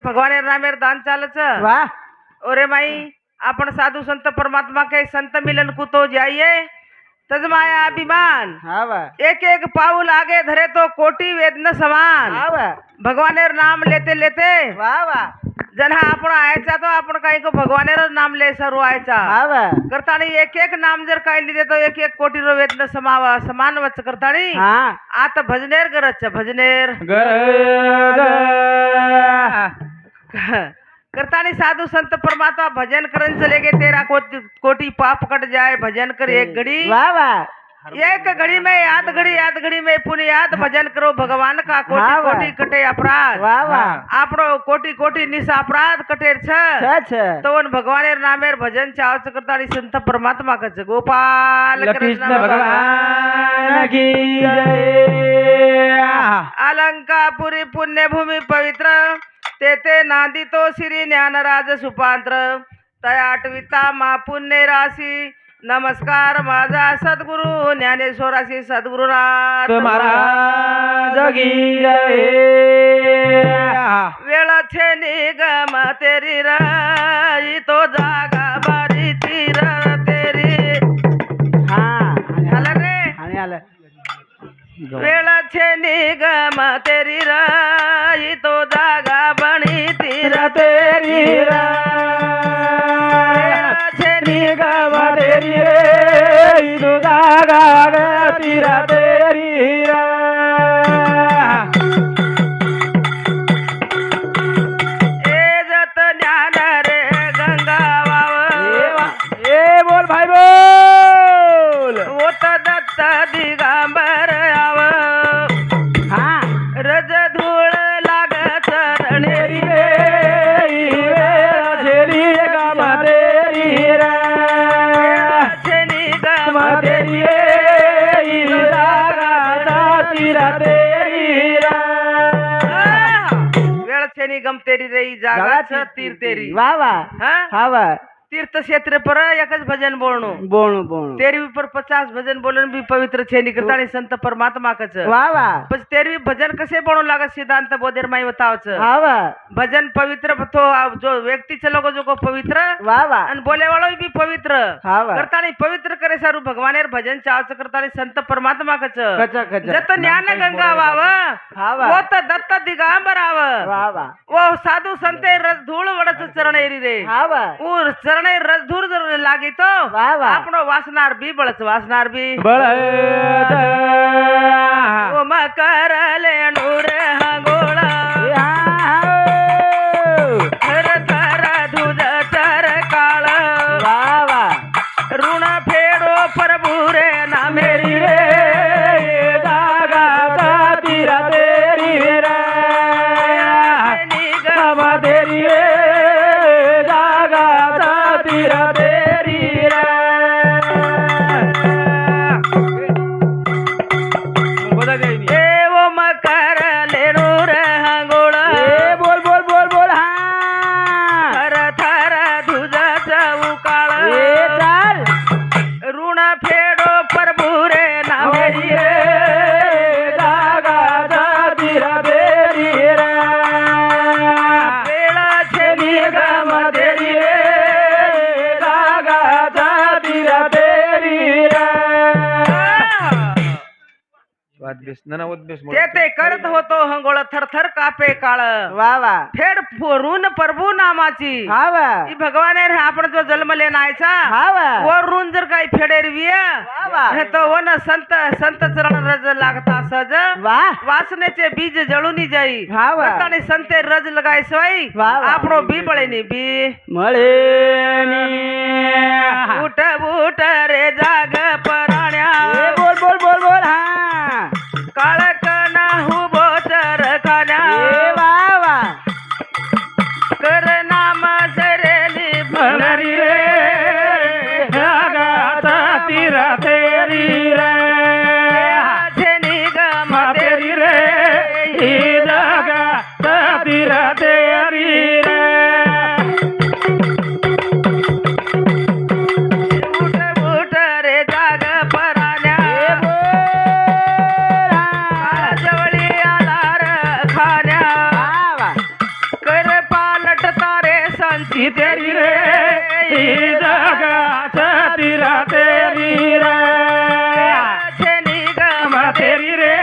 भगवान नामेर दान चालच वाह ओरे माई आपण साधु संत परमात्मा के संत मिलन को तो जाइए तजमाया अभिमान हाँ बा एक एक पाऊल आगे धरे तो कोटी वेद न समान हाँ बा भगवानेर नाम लेते लेते वाह वाह जना आपण आयचा तो आपण काही को भगवानेर नाम ले सर्व आयचा हाँ बा करतानी एक एक नाम जर काही लिहिले तो एक एक कोटी रो वेद न समावा समान वच करतानी हाँ आता भजनेर गरज भजनेर करतानी साधु संत परमात्मा भजन करन चले गए तेरा कोटी पाप कट जाए भजन कर एक घड़ी वाह वाह एक घड़ी में याद घड़ी में पुण्य याद भजन करो भगवान का कोटि हाँ, वाह। कोटि कटे अपराध वाह वाह आपनो कोटि कोटि निशा अपराध कटेर छ सच तो उन भगवानेर नामेर भजन चावच करतानी संत परमात्मा कच गोपाल कृष्ण भगवान की जय अलंकापुरी पुण्यभूमी पवित्र तेथे नांदी तो श्री ज्ञानराज सुपांत्र तया आठविता मा पुण्य राशी नमस्कार माझा सद्गुरु ज्ञानेश्वराशी सद्गुरुनाथ महाराज की जय वेळ छे निगम तेरी राई तो जागा बारी तीर तेरी हाँ आलं रे आणि आलं वेळ छे निगम तेरी राई तो जागा बनी तीर तेरी निगम तेरी रे दुधागा तीरा तेरी ए जत ज्ञान रे गंगा वाव ए बोल भाई बोल ओत दत्त दिगंबर आव हाँ रज धूळ लाग चरणे वेळ छेनी गम तेरी रही जागा तीर तेरी वाह वाह हाँ हाँ वाह तीर्थ क्षेत्र पर एकच भजन बोलणो बोलू बोलू तेरवी पर 50 भजन बोलन भी पवित्र छे निकलता आणि संत परमात्मा कच वाह वाह पण तेरवी भजन कसे बोलू लागत सिद्धांत बोधेर माई बतावच हाँ वाह भजन पवित्र तो जो व्यक्ति चलो जो को पवित्र वाह वाह आणि बोले वाळो भी पवित्र हाँ वाह करतानी पवित्र करे सारू भगवानेर भजन चावच करतानी संत परमात्मा कच कचा कचा जत ज्ञान गंगा वाव हाँ वो वाह त दत्त दिगंबर आव वाह वाह वो साधू संते रस धूळ वडच चरण एरी रे हाँ वाह ऊ चरण रस धूळ जर लागी तो वाह वाह आपणो वासनार बी बळच वासनार बी ओ मकर लेणू रे हंगोळा थर थर धुज चर काळ वाह वाह ऋण फेडो प्रभु रे ना मेरी रे जागा तीरा तेरी रे निगम तेरी रे जागा तीरा तेरी रे देव मकर लेणू रे हंगोळा बोल बोल बोल बोल हाँ थर थर धुज चौकाळ चाल ऋण फेडो प्रभु रे ना मेरी रे जागा तीरा तेरी रे वेळ छे निगम तेरी रे जागा तीरा तेरी रे ते करत होतो हंगोळ थरथर कापे काळ वाह वाह फेड ऋण प्रभू नामाची हाँ वाह ही भगवान आपण जो जन्म लेना आयचा हाँ वाह वो ऋण जर काही फेडेरविय वाह हे तो वन संत संत चरण रज लागता सज वाह वासनेचे बीज जळूनी जाई हाँ वाह करतानी संते रज लगाय सोई वाह वाह. आपणो बी बळेनी बी मळे उठ उठ रे जाग पराण्या बोल बोल बोल बोल हाँ काळक ना हुबो चर खाण्या वाह वाह कर नाम सरेली भणरी रे जागा तीरा तेरी रे छेनी गम तेरी रे ही जागा तीरा तेरी रे उठ उठ रे संची तेरी रे ही जगात तीर तेरी रे निगम तेरी रे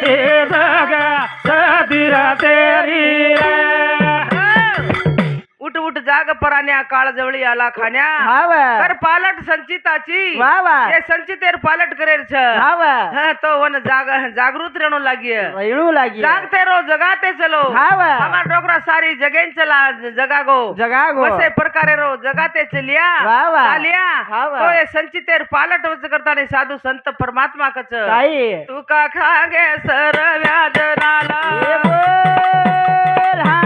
ही जगात तीर तेरी रे उठ उठ जाग पराण्या काळ जवळी आला खाण्या हाव कर पालट संचिताची वा वा ये संचितेर पालट करेर छ हाव हाँ, तो वन जागृत रहनो लागिए वळू लागी जागते रहो जगाते चलो हाव हमार डोकरा सारी जगेन चला जगागो जगागो वसे प्रकारे रहो जगाते चलिया वा वा चालिया हाव तो ये संचितेर पालट वच करता ने साधू संत परमात्मा कच ताई तू का खागे सर व्याज नाला ए बोल हा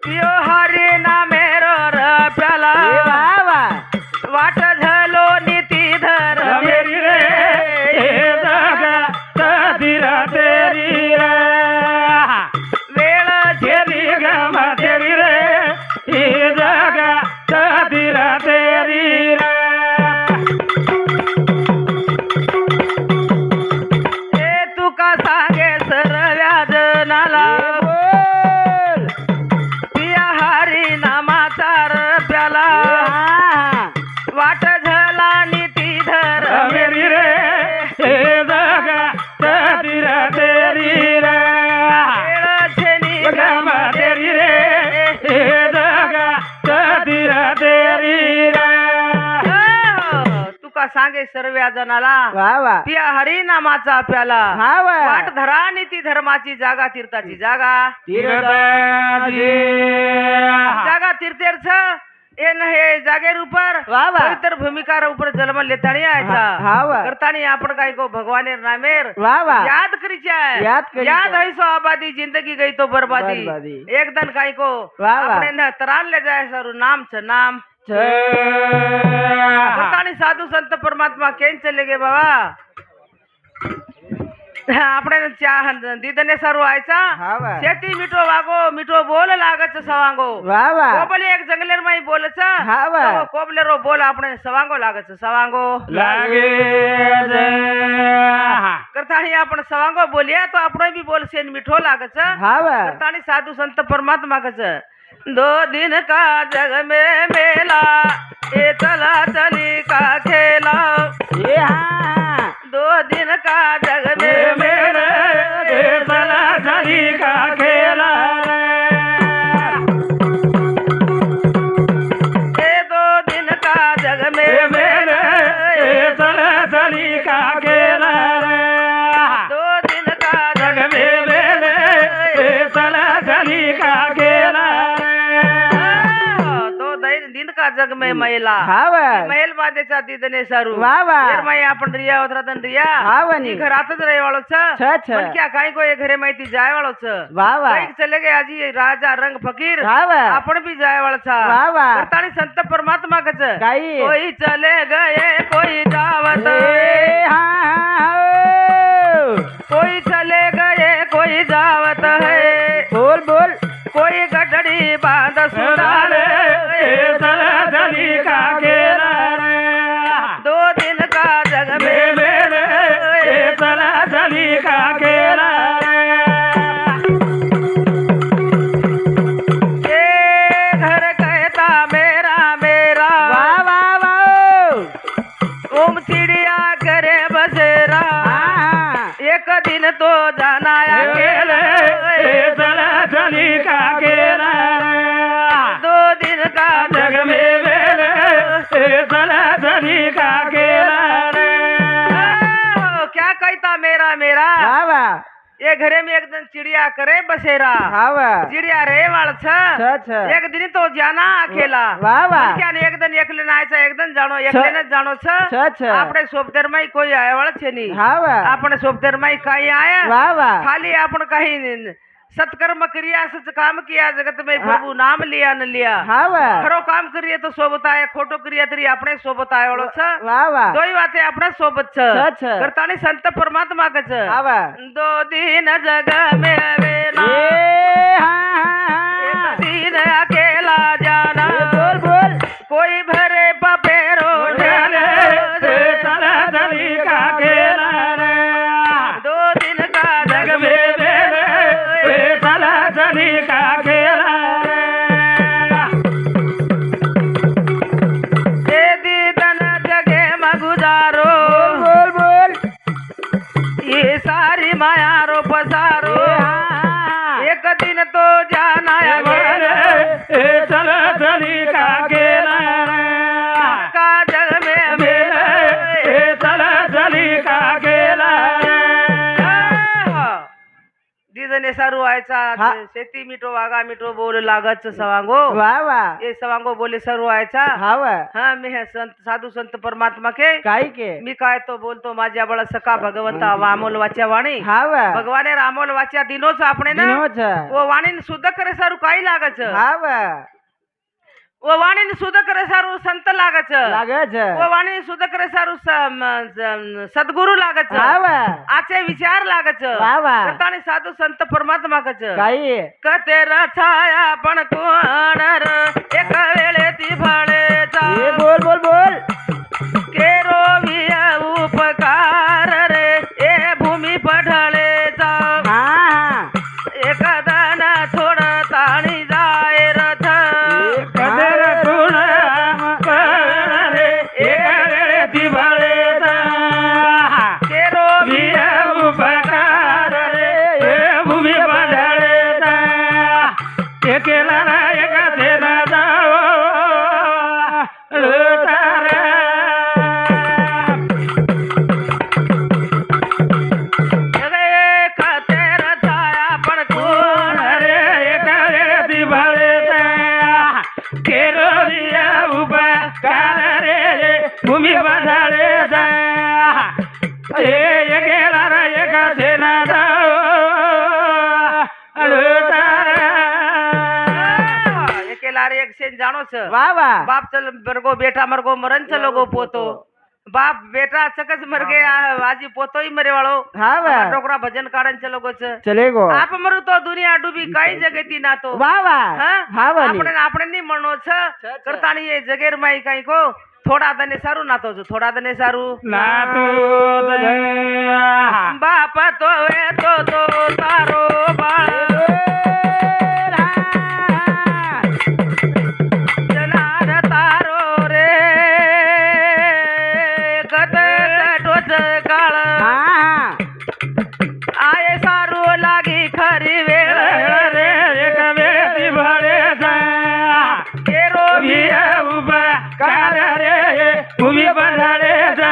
पियो हरी नामेरो र प्याला ए वा वा वाट झालो नीती धर मेरी रे हे जगात तीर तेरी रे वेळ तेरी गम तेरी रे ही जगात तीर तेरी रे ए तू का सांगे सर व्याज नाला बोल पिया हरी नामाचा र प्याला वाट झाला नीती धर मेरी रे हे जगात तीर तेरी रे वेळ छेनी गम तेरी रे हे जगात तीर तेरी रे तुका सांगे सर्व जनाला वा वा पिया हरी नामाचा प्याला हा वा वाट धरा नीती धर्माची जागा तीर्थाची जागा तीर्थाची जागा तीर्थेर छ ए न हे जागेर ऊपर वा वा पवित्र भूमिकार ऊपर जन्म लेतानी आयचा हा वा करतानी आपण काय को भगवानेर नामेर वा वा याद करीच्या याद करीच्या. याद है सो आबादी जिंदगी गई तो बर्बादी बर्बादी. एक दिन काय को वा वा. આપણે न तरान ले जाय सरू नाम छ नाम करतानी साधू संत परमात्मा केन चले गे बाबा આપણે ચા દીદને સારું આયસા हा वा शेती मिठो वागो मिठो बोल लागच सवांगो वा वा कोबले एक जंगलेर माई बोलच हा वा कोबलेरो बोल આપણે सवांगो लागच सवांगो लागे जे करतानी आपण सवांगो बोलिया तो आपण भी बोल सेन मिठो लागच हा वा करतानी साधु संत परमात्मा कच 2 दिन का जग में मेला ए चला चली का खेला ए हा 2 दिन का जग में मेरे ए चला चली का खेला ए 2 दिन का जग में मेरे ए चला चली का खेला 2 दिन का जग में मेरे ए चला चली का खेला तो दिन का जग में महिला हा वा महेल बादेचा दीदने सारू वा वा माई आपण रिया उतरातन रिया हा वा नी घरातच रहे वाळो छ छ छ पण क्या काही को घरे माहिती जाय वाळो छ वा वा काही चले गए आजी राजा रंग फकीर हा वा आपण भी जाय वाळो छ वा वा करतानी संत परमात्मा कच काही कोई चले गए कोई जावत ए हा हा हो. कोई चले गए कोई जावत है बोल बोल कोई गठड़ी बांध सुनाले सुनाले ए चला चली का खेला 2 दिन का जग में मेरे ए चला चली का खेला ये घर कहता मेरा मेरा वा वा वा ओम चिड़िया करे बसेरा हा एक दिन तो जाना अकेले ए चला चली का खेला 2 दिन का जग में मेरे ए चला चली का खेला क्या कहता मेरा मेरा वा वा ये घरे में एक दिन चिड़िया करे बसेरा हा वा चिड़िया रे वाल छ छ छ एक दिन तो जाना अकेला वा वा क्या एक दिन एकले नायचा एक दिन जाणो एकले न जाणो छ छ छ આપણે સોપતેર માં કોઈ આયા વાળા છે નહીં हा वा આપણે સોપતેર માં કાઈ આયા वा वा खाली आपण काही सत्कर्म क्रिया सच काम किया जगत में प्रभु नाम लिया न लिया हा वा खरो काम करिए तो सोबत आए खोटो करिए तरी આપણે सोबत आयो वाळो छ वा वा दोई वाते આપણે सोबत छ छ. करतानी संत परमात्मा क छ हा वा 2 दिन जग में वेला ए हा हा एक दिन अकेला जाना बोल बोल कोई भरे पपेरो ढेले ए चला चली का खेला 2 दिन का जग में मेरे ए चला चली का खेला एक दिन तो जाना रे चल चली का गेला का जग में मेला चल चली का गेला दिदने सारू व्हायचा हा. शेती मिठो वागा मिठो बोल लागच सवांगो वा वा ये सवांगो बोले सारू व्हायचा हाव हाँ मी है संत साधू संत परमात्मा के काय के मी काय तो बोलतो माझ्या बळ सका भगवंता वामोल वाच्या वाणी हाव भगवाने रामोल वाच्या दिनोच આપણે ना दिनोच वो वाणी शुद्ध करे सारू काही लागच हाव वो वाणी शुद्ध करे सारू संत लागच लागच वो वाणी शुद्ध करे सारू सद्गुरु लागच हाव आचे विचार लागच वा वा करतानी साधू संत परमात्मा कच काय कते रछाया पण कोण र एक वेळे ती फळेचा ए बोल बोल बोल केरो विया उपकार रे ए भूमी पढळेचा हा हा एकदान थोड ताणी जाय रथ कदर गुण रे एक ती बळेचा केरो विया उपकार रे भूमी बढळेचा केला ना एका तेरा जाओ लुटारा कते रछाया पण कोण रे एका ती बळेचा केरोलिया उभा कार रे भूमी बढळेचा हे गेला रे एका तेरा जाओ लुटारा एकेला रे एक सेन जाणो छ वा वा बाप चल मरगो बेटा मरगो मरण चलो गो पोतो बाप बेटा चकच मर गए आजी पोतो ही मरे वालो हाव टोकरा भजन काढन चलो गो छ चले गो आप मरू तो दुनिया डूबी काही जगती ना तो वा वा हाँ? हाव આપણે આપણે નહીં મણો છે કરતાની એ જગેર માં કઈ કો થોડા દને સારું નાતો છો થોડા દને સારું ना तो બાપ તો એ તો તારો બાળ જનાર તારો રે ગત ટોચ કાળ हा આયે સારું લાગી ખરી વેળ रे एक वेळी भळेचा કેરો विया उभा कार रे भूमी बढळेचा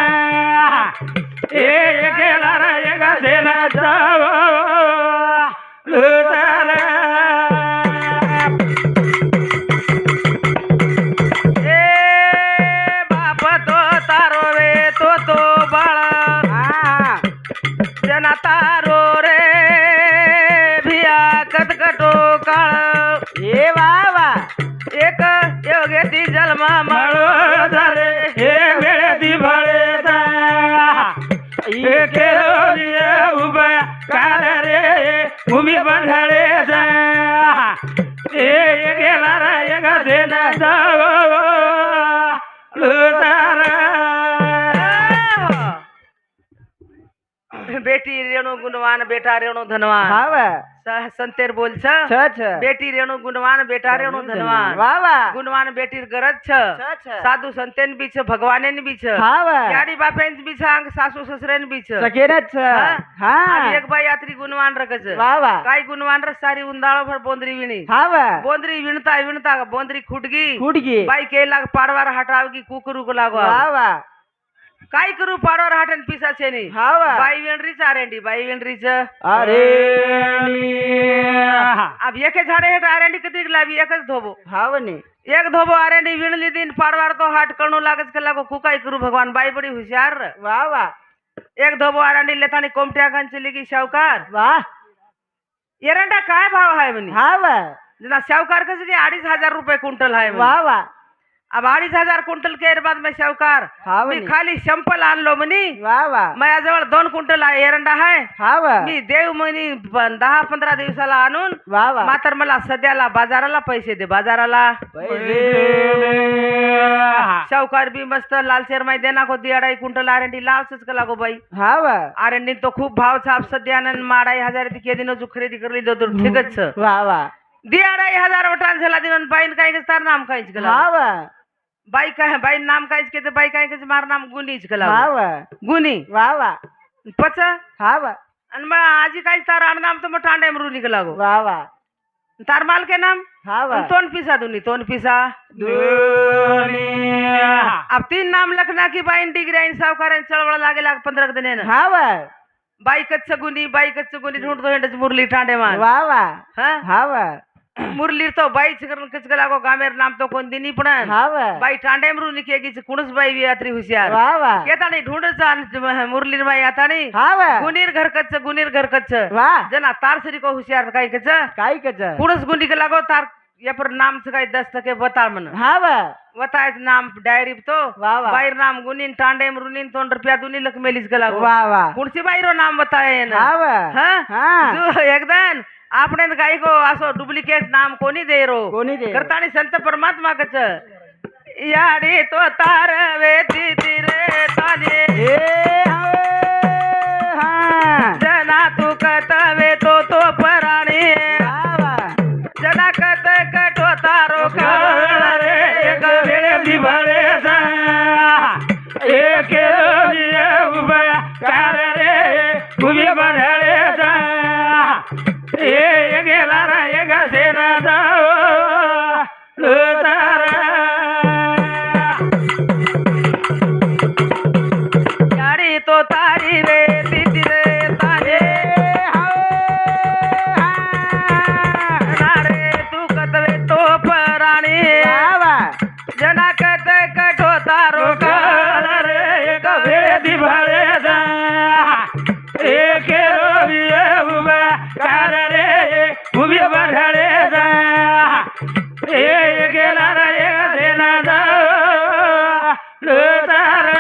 ए गेला रे एका सेना जाओ लुटारा ए बाप तो तारो रे तो बाळ हा जना तारो रे भिया कटकटो काळ ए वा वा एक योगेती जन्मा माळो झाले हे वेळी भळेचा ए केरोलिया उभा कार रे भूमी बढळेचा ए गेला रे एका सेना जाओ लुटारा बेटी रेणु गुणवान बेटा रेणु धनवान हाव संतेर बोल छ छ छ बेटी रेणु गुणवान बेटा रेणु धनवान वा वा गुणवान बेटीर गरज छ छ छ साधू संतेन बी छ भगवानेन बी छ हाव गाडी बापेन बी छ अंग सासू ससरेन बी छ सकेनच छ हा अब एक बाई यात्री गुणवान रकच वा वा काय गुणवान र सारी उंदाळो भर बोंदरी विणी हाव बोंदरी विणता विणता बोंदरी खुटगी फुटगी बाई के लाग पाडवार हटावगी कुकरू को लागो वा वा काय करू पाडवार हटन पिसा छेनी हाव बाई विणरीच आरेंडी बाई विणरीच अरे अब एके झाडे हेट आरेंडी किती लावी एकच धोबो हाव ने एक धोबो आरेंडी विणली दिन पाडवार तो हाट कणू लागच के लागो कुकाई करू भगवान बाई बड़ी होशियार वा वा एक धोबो आरेंडी लेतानी कोमट्या खंचली की शावकार वा एरंडा काय भाव आहे म्हणे हाव जना शावकार कस की 2,500 रुपये क्विंटल आहे म्हणे. वा वा अब 2,500 क्विंटल के बाद में शावकार हाव मी ने खाली संपल आणलो म्हणे वा वा माझ्याजवळ 2 क्विंटल आहे एरंडा आहे हाव मी देव म्हणे 10-15 दिवसाला आणून वा वा मात्र मला सध्याला बाजाराला पैसे दे बाजाराला शावकार बी मस्त लालशेर माई देना को 2.5 क्विंटल आरंडी लावच का लागो बाई हाव आरंडी तो खूप भाव छाप सध्या 2,500 ती केदिनो जो खरेदी करली दो ठीकच छ वा वा 2,500 वटान झाला दिन बाईन काय के तार नाम काहीच केला हाव बाई काय बाई नाम काहीच के बाई काय के मार नाम गुनीच केला हाव गुनी वा वा पच हाव आणि मग आजी काय तार नाम तो मोठा अंडे मरू निघला गो वा वा तार माल के नाम हा बा तोन पिसा दुनी तोन पिसा दुनिया अब 3 नाम लखना की बाई डिग्री सावकार चळवळ लागेला 15 दिन हा बा बाईकच गुनी ढूंढतो हेंडच मुरली टांडे मान वा वा हाँ? हा बा मुरली तो बाई चिकन किचक लागो गामेर नाम तो कोण दिनी पण हा बा बाई टांडे मरू निकेगी कुणच बाई वी यात्री हुशियार वा वा येता नाही ढूंढच मुरली बाई आता नाही हा बा गुनीर घरकच वा जना तार सरी को हुशियार काय कच काय कच कुणच गुनी के लागो तार या पर नाम से काय दस्तके बता मन हा बा बताय नाम डायरी तो वा वा बाईर नाम गुनीन टांडे मरुनीन 2 रुपया दुनी लख मेलीस के लागो वा वा कुणसी बाईरो नाम बताय ना हा बा हाँ? हा जो एकदम आपने गाई को असो डुप्लिकेट नाम कोणी दे रो कोणी दे करतानी संत परमात्मा कच याडी तो तार वेती रे ताने ए हा जना तू कतवे तो पराणी वा वा जना कत कटो तारो रे एक वेळे दिवाळे सा एक दिया उभया कार रे उभी बंधाळे सा ए गेला रा एक सेना जाओ तारा याडी तो तारी रे तिती रे ताने रे तू कतवे तो पराणी जना कत कटो तारो कार रे एक वेळे दिवाळे सा एक दिया उभया कार रे उभी बंधाळे सा ए गेला रा एक सेना जाओ तारा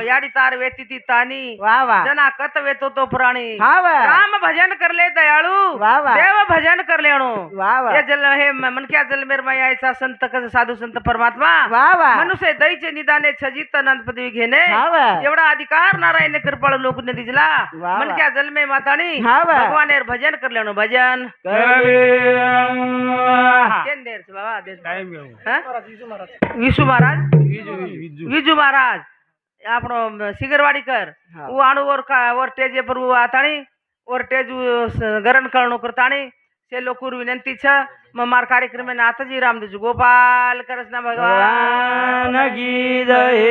याडी तार वेती ती तानी वा वा जना कत वेतो तो प्राणी हा वा राम भजन कर ले दयाळू वा वा देव भजन कर लेणो वा वा हे जल हे मनक्या जलमेर मायाचा संत कस साधू संत परमात्मा वा वा मनुष्य दैचे निदाने छजित अनंत पदवी घेणे हा वा एवढा अधिकार नारायण कृपाळू लोक ने दिला वा. मनक्या जलमे मातानी हा वा. भगवानेर भजन कर लेणो भजन केन देर से बाबा देश हाँ? विशु महाराज विजू महाराज આપણો સિગરવાડીકર હા. હું આણું ઓર ટેજે પર હું આતાણી ઓર ટેજ ગરણ કરણો કરતાણી से लोकूर विनंती छ मार कार्यक्रम में नाथजी रामदेव गोपाल कृष्ण भगवान भगवान की जय